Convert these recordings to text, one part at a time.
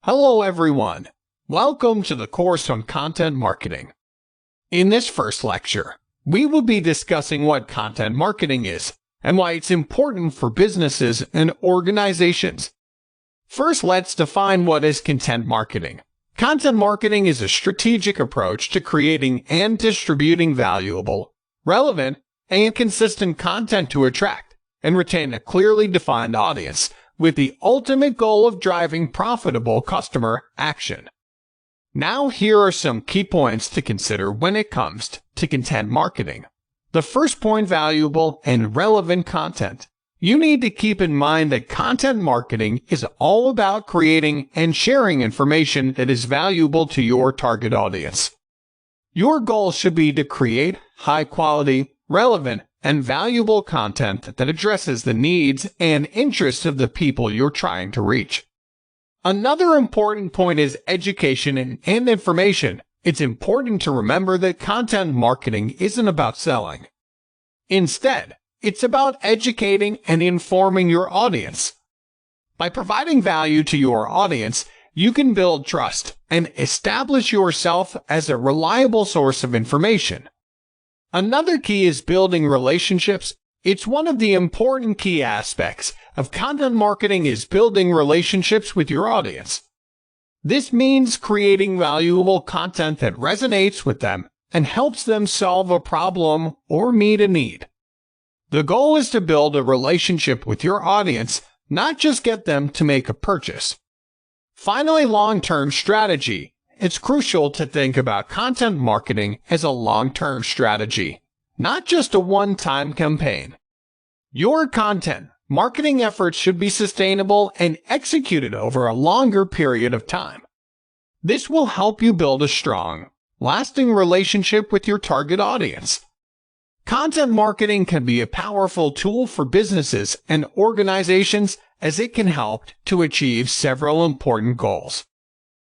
Hello everyone. Welcome to the course on content marketing. In this first lecture, we will be discussing what content marketing is and why it's important for businesses and organizations. First, let's define what is content marketing. Content marketing is a strategic approach to creating and distributing valuable, relevant, and consistent content to attract and retain a clearly defined audience, with the ultimate goal of driving profitable customer action. Now, here are some key points to consider when it comes to content marketing. The first point: valuable and relevant content. You need to keep in mind that content marketing is all about creating and sharing information that is valuable to your target audience. Your goal should be to create high-quality, relevant, and valuable content that addresses the needs and interests of the people you're trying to reach. Another important point is education and information. It's important to remember that content marketing isn't about selling. Instead, it's about educating and informing your audience. By providing value to your audience, you can build trust and establish yourself as a reliable source of information. Another key is building relationships. It's one of the important key aspects of content marketing is building relationships with your audience. This means creating valuable content that resonates with them and helps them solve a problem or meet a need. The goal is to build a relationship with your audience, not just get them to make a purchase. Finally, long-term strategy. It's crucial to think about content marketing as a long-term strategy, not just a one-time campaign. Your content marketing efforts should be sustainable and executed over a longer period of time. This will help you build a strong, lasting relationship with your target audience. Content marketing can be a powerful tool for businesses and organizations as it can help to achieve several important goals.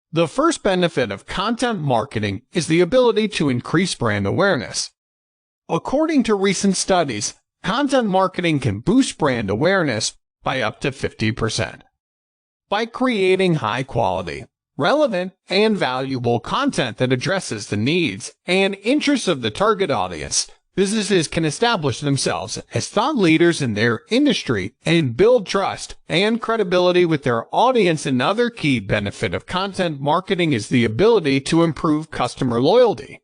The first benefit of content marketing is the ability to increase brand awareness. According to recent studies, content marketing can boost brand awareness by up to 50%. By creating high-quality, relevant, and valuable content that addresses the needs and interests of the target audience, businesses can establish themselves as thought leaders in their industry and build trust and credibility with their audience. Another key benefit of content marketing is the ability to improve customer loyalty.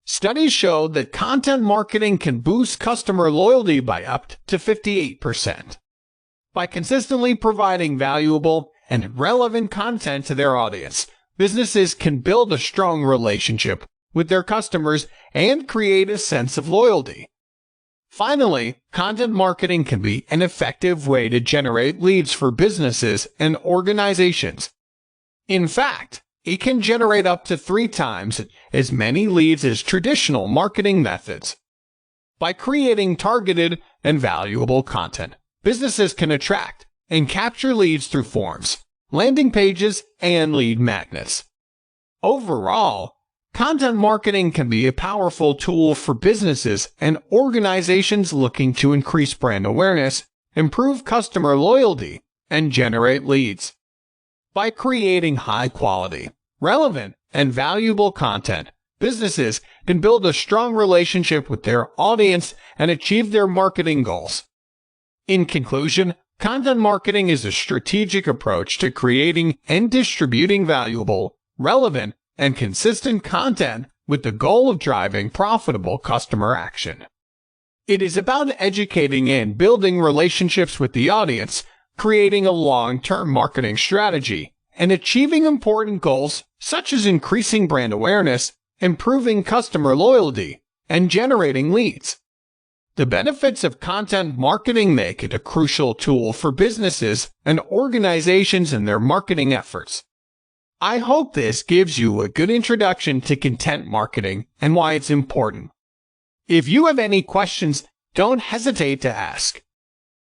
Studies show that content marketing can boost customer loyalty by up to 58%. By consistently providing valuable and relevant content to their audience, businesses can build a strong relationship with their customers and create a sense of loyalty. Finally, content marketing can be an effective way to generate leads for businesses and organizations. In fact, it can generate up to 3 times as many leads as traditional marketing methods. By creating targeted and valuable content, businesses can attract and capture leads through forms, landing pages, and lead magnets. Overall, content marketing can be a powerful tool for businesses and organizations looking to increase brand awareness, improve customer loyalty, and generate leads. By creating high-quality, relevant, and valuable content, businesses can build a strong relationship with their audience and achieve their marketing goals. In conclusion, content marketing is a strategic approach to creating and distributing valuable, relevant, and consistent content with the goal of driving profitable customer action. It is about educating and building relationships with the audience, creating a long-term marketing strategy, and achieving important goals such as increasing brand awareness, improving customer loyalty, and generating leads. The benefits of content marketing make it a crucial tool for businesses and organizations in their marketing efforts. I hope this gives you a good introduction to content marketing and why it's important. If you have any questions, don't hesitate to ask.